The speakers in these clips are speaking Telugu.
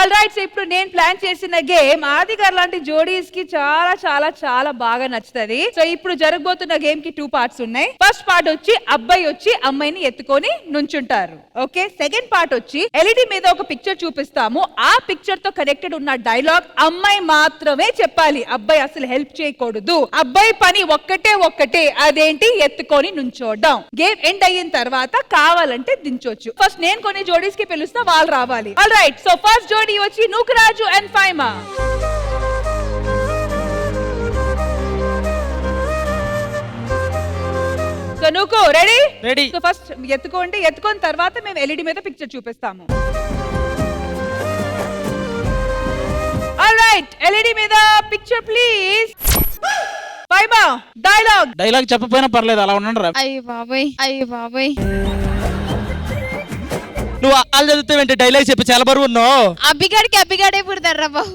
ఆల్ రైట్, ఇప్పుడు నేను ప్లాన్ చేసిన గేమ్ ఆది గారు లాంటి జోడీస్ కి చాలా చాలా చాలా బాగా నచ్చుతుంది. సో ఇప్పుడు జరగబోతున్న గేమ్ కి 2 పార్ట్స్ ఉన్నాయి. ఫస్ట్ పార్ట్ వచ్చి అబ్బాయి వచ్చి అమ్మాయిని ఎత్తుకొని నుంచుంటారు. ఓకే, సెకండ్ పార్ట్ వచ్చి ఎల్ఈడి మీద ఒక పిక్చర్ చూపిస్తాము. ఆ పిక్చర్ తో కనెక్టెడ్ ఉన్న డైలాగ్ అమ్మాయి మాత్రమే చెప్పాలి, అబ్బాయి అసలు హెల్ప్ చేయకూడదు. అబ్బాయి పని ఒక్కటే, అదేంటి ఎత్తుకొని నుంచోడం. గేమ్ ఎండ్ అయిన తర్వాత కావాలంటే దించొచ్చు. ఫస్ట్ నేను కొన్ని జోడీస్ కి పిలుస్తా, వాళ్ళు రావాలి. ఆల్ రైట్, సో ఫస్ట్ జోడీ వచ్చి Nookaraju and Faima. So Nooku ready? Ready. So first ఎత్తుకోండి, ఎత్తుకొని తర్వాత మేము ఎల్ఈడి మీద పిక్చర్ చూపిస్తాము. ఆల్ రైట్, ఎల్ఈడి మీద పిక్చర్ ప్లీజ్. ఫైమా డైలాగ్ చెప్పపోయినా పర్లేదు, అలా ఉండండి. అయ్య బాబాయ్ నువ్వు వాళ్ళు చదువుతావేంటి? డైలాగ్ చెప్పి చాలా బరువు ఉన్నావు. అబ్బిగాడే పుడతారా బాబు.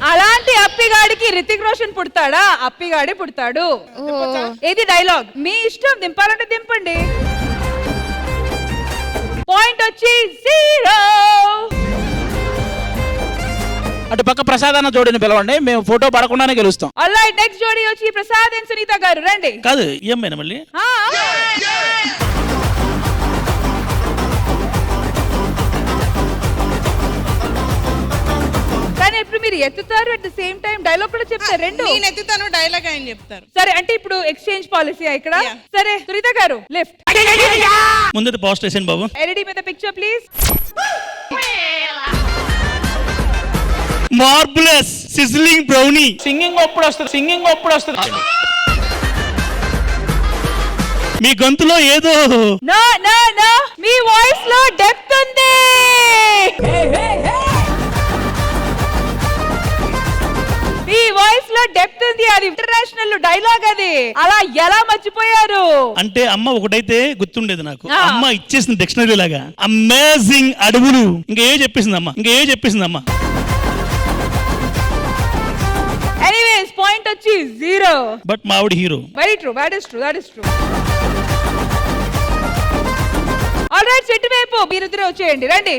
అలాంటి అప్పిగాడికి రితిక్ రోషన్ పుడతాడా? అప్పిగాడే పుడతాడు. ఇది డైలాగ్, మీ ఇష్టం, దింపాలంటే దింపండి. పాయింట్ వచ్చి 0. అటు పక్క ప్రసాద్ అన్న జోడిని పిలవండి, మేము ఫోటో పడకుండానే గెలుస్తాం. ఆల్రైట్, నెక్స్ట్ జోడీ వచ్చి ప్రసాద్ అండ్ సునీత గారు రండి. కాదు ఏమైనా మళ్ళీ కానీ ఇప్పుడు మీరు ఎత్తుతారు, at the same time dialogue కూడా చెప్తారు. రెండు నేను ఎత్తుతాను, డైలాగ్ ఆయన చెప్తారు. సరే, అంటే ఇప్పుడు ఎక్స్చేంజ్ పాలసీ ఇక్కడ. సరే సునీత గారు లెఫ్ట్. ముందు పోస్ట్ స్టేషన్ బాబు. ఎల్ఈడి మీద picture please. Marvellous sizzling brownie. Singing అప్పుడు వస్తుంది. మీ గొంతులో ఏదో నో మీ వాయిస్ లో డెప్త్ ఉంది. మీ వాయిస్ లో డెప్త్ ఉంది, అది ఇంటర్నేషనల్ డైలాగ్. అది అలా ఎలా మర్చిపోయారు? అంటే అమ్మ ఒకటైతే గుర్తుండేది నాకు, అమ్మ ఇచ్చేసిన డిక్షనరీ లాగా అమేజింగ్ అడుగులు. ఇంకా ఏ చెప్పింది అమ్మ. ఎనీవేస్ పాయింట్ వచ్చి 0. బట్ మావిడ hero. Very true, that is true. All right, చెట్టు వైపు మీరిద్దరే వచ్చేయండి, రండి.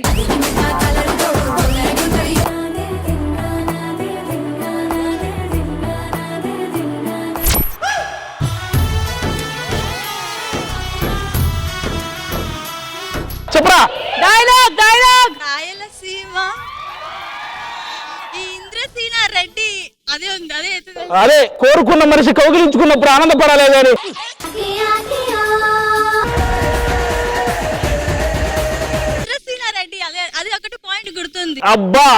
చెప్పరా డైలాగ్. రాయలసీమ ఈ ఇంద్రసీన రెడ్డి అదే ఉంది, అదే కోరుకున్న మనిషి కౌగిలించుకున్నప్పుడు ఆనందపడాలి గాని. ఇంద్రసీన రెడ్డి అది ఒకటి పాయింట్ గుర్తుంది. అబ్బా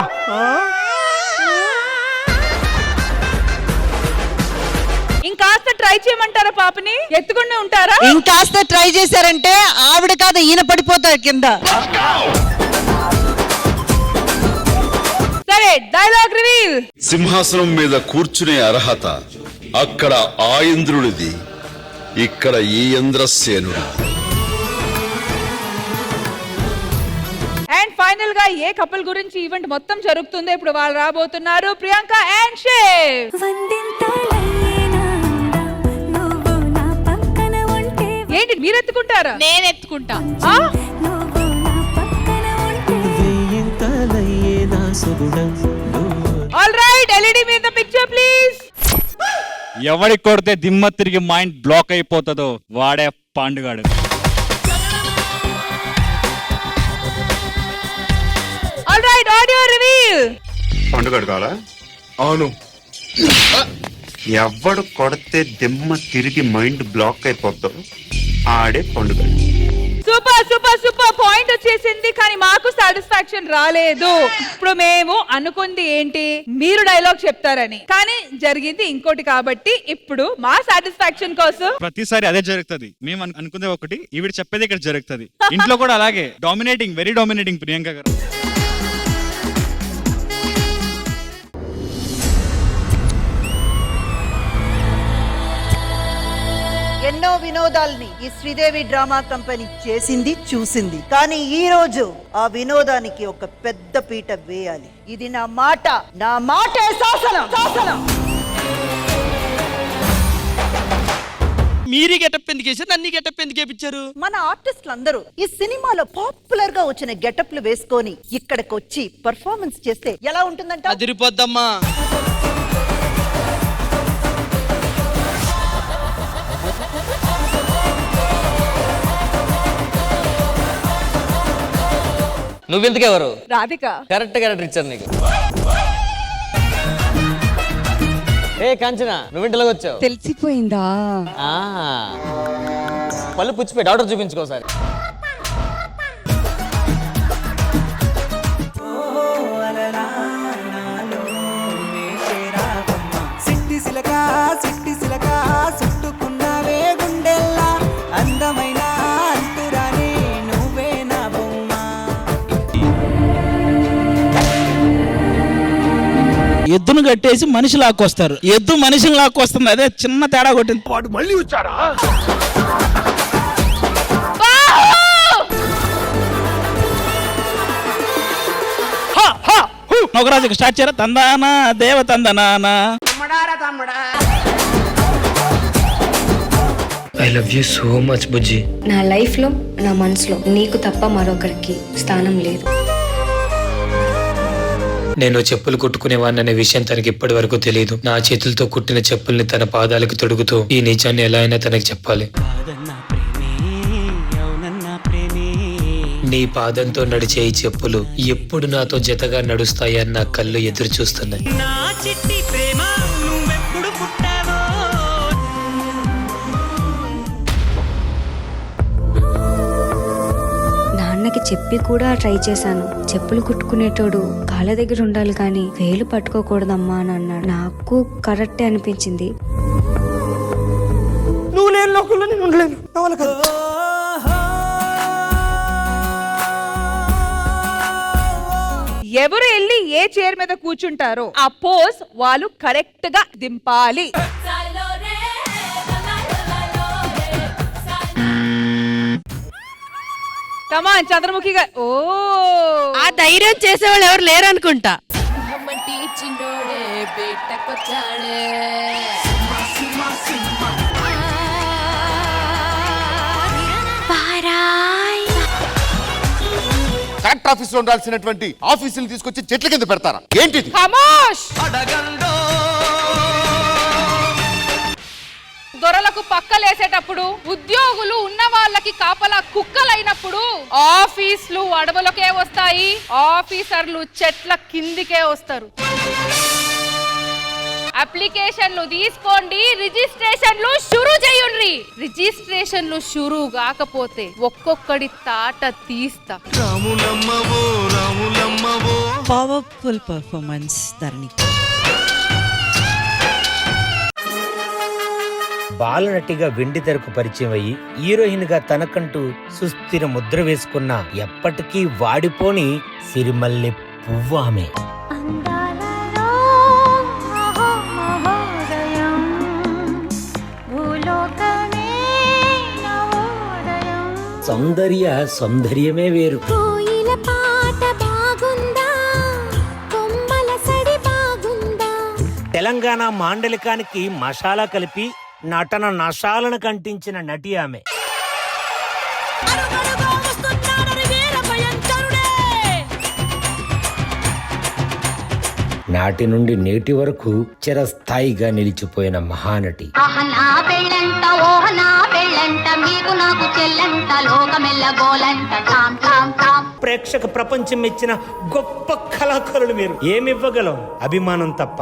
ఇంకాస్త ట్రై చేయమంటారా పాపని? ఎత్తుకుంటూ ఉంటారా? ఇంకాస్త ట్రై చేశారంటే ఆవిడ కాదు, ఈయన పడిపోతాడు కింద. సరే, డైలాగ్ రివీల్. సింహాసనం మీద కూర్చునే అర్హత అక్కడ ఆ ఇంద్రుడిది, ఇక్కడ ఈ ఇంద్రసేనుడి. అండ్ ఫైనల్ గా ఏ కపుల్ గురించి ఈవెంట్ మొత్తం జరుగుతుందో ఇప్పుడు వాళ్ళు రాబోతున్నారు, ప్రియాంక అండ్ శివ్. ఏంటి మీరు ఎత్తుకుంటారా? నేను ఎత్తుకుంటా. ఆల్ రైట్, ఎల్ఈడి మీద పిక్చర్ ప్లీజ్. ఎవడి కొడితే దిమ్మ తిరిగి మైండ్ బ్లాక్ అయిపోతుందో వాడే పాండుగాడు. All right, audio reveal. పండుగడు కావాలా? అవును. ఎవడు కొడితే దిమ్మ తిరిగి మైండ్ బ్లాక్ అయిపోతాం ఆడే పండుగ. సూపర్ పాయింట్ వచ్చేసింది, కానీ మాకు సాటిస్ఫాక్షన్ రాలేదు. ఇప్పుడు మేము అనుకుంది ఏంటి, మీరు డైలాగ్ చెప్తారని, కానీ జరిగింది ఇంకోటి. కాబట్టి ఇప్పుడు మా సాటిస్ఫాక్షన్ కోసం ప్రతిసారి అదే జరుగుతుంది. మేము అనుకునే ఒకటి, ఈవిడ చెప్పేది ఇక్కడ జరుగుతుంది. ఇంట్లో కూడా అలాగే డామినేటింగ్, వెరీ డామినేటింగ్ ప్రియాంక గారు. ఎన్నో వినోదాల్ని ఈ శ్రీదేవి డ్రామా కంపెనీ చేసింది, చూసింది. కానీ ఈ రోజు ఆ వినోదానికి ఒక పెద్ద పీట వేయాలి. ఇది నా మాటే శాసనం. మీరు గెటప్ ఎందుకు వేసారు, నన్ను గెటప్ ఎందుకు వేపించారు? మన ఆర్టిస్టులు అందరూ ఈ సినిమాలో పాపులర్ గా వచ్చిన గెటప్లు వేసుకొని ఇక్కడికి వచ్చి పర్ఫార్మెన్స్ చేస్తే ఎలా ఉంటుందంట? అదిరిపోద్దమ్మా. నువ్వెందుకెవరు? రాధిక. కరెక్ట్ క్యారెక్టర్ ఇచ్చారు నీకు. ఏ కాంచన, నువ్వింటిలోకి వచ్చావు? తెలిసిపోయిందా? పళ్ళు పుచ్చిపోయి డాక్టర్ చూపించుకోసారి. ఎద్దును కట్టేసి మనిషి లాక్కొస్తారు, ఎద్దు మనిషిని లాక్కొస్తుంది. అదే చిన్న తేడా కొట్టింది. వాడు మళ్ళీ వచ్చాడా? నొకరాజుకి స్టార్ట్ చేయరా? తందానా దేవ తందనానా. I love you so much బుజ్జి. నా లైఫ్ లో, నా మనసులో నీకు తప్ప మరొకరికి స్థానం లేదు. నేను చెప్పులు కుట్టుకునేవాడిననే విషయం తనకి ఇప్పటి వరకు తెలియదు. నా చేతులతో కుట్టిన చెప్పుల్ని తన పాదాలకు తొడుగుతూ ఈ నిజాన్ని ఎలా అయినా తనకి చెప్పాలి. నీ పాదంతో నడిచే ఈ చెప్పులు ఎప్పుడు నాతో జతగా నడుస్తాయని నా కళ్ళు ఎదురు చూస్తున్నాయి. నాన్నకి చెప్పి కూడా ట్రై చేశాను. చెప్పులు కుట్టుకునేటోడు కాళ్ళ దగ్గర ఉండాలి కానీ వేలు పట్టుకోకూడదమ్మా అని అన్నాడు. నాకు కరెక్టే అనిపించింది. నువ్వు లేని లోకంలో నేను ఉండలేను. ఎవరు వెళ్ళి ఏ చైర్ మీద కూర్చుంటారో ఆ పోజ్ వాళ్ళు కరెక్ట్ గా దింపాలి. కమాన్ చంద్రముఖి గారు. ఓ, ఆ ధైర్యం చేసేవాళ్ళు ఎవరు లేరు అనుకుంటా. కలెక్టర్ ఆఫీస్ లో ఉండాల్సినటువంటి ఆఫీసులు తీసుకొచ్చి చెట్ల కింద పెడతారా ఏంటిది? దొరలకు పక్కలేసేటప్పుడు, ఉద్యోగులు ఉన్న వాళ్ళకి కాపలా కుక్కలైనప్పుడు ఆఫీసులు అడవులకే వస్తాయి, ఆఫీసర్లు చెట్ల కిందికే వస్తారు. అప్లికేషన్లు తీసుకోండి, రిజిస్ట్రేషన్లు షురూ చేయండి. రిజిస్ట్రేషన్లు షురూ కాకపోతే ఒక్కొక్కడి తాట తీస్తా. పవర్ఫుల్ పర్ఫార్మెన్స్ ధరణి. బాలనటిగా వెండి తెరకు పరిచయం అయ్యి హీరోయిన్ గా తనకంటూ సుస్థిర ముద్ర వేసుకున్న ఎప్పటికీ వాడిపోని సిరిమల్లె పువ్వు ఆమె. సౌందర్య సౌందర్యమే వేరు. తెలంగాణ మాండలికానికి మసాలా కలిపి నటన నశాలను కంటించిన నటి ఆమె. నాటి నుండి నేటి వరకు చిరస్థాయిగా నిలిచిపోయిన మహానటి. ప్రేక్షక ప్రపంచం ఇచ్చిన గొప్ప కళాకారులు మీరు. ఏమివ్వగలం? అభిమానం తప్ప.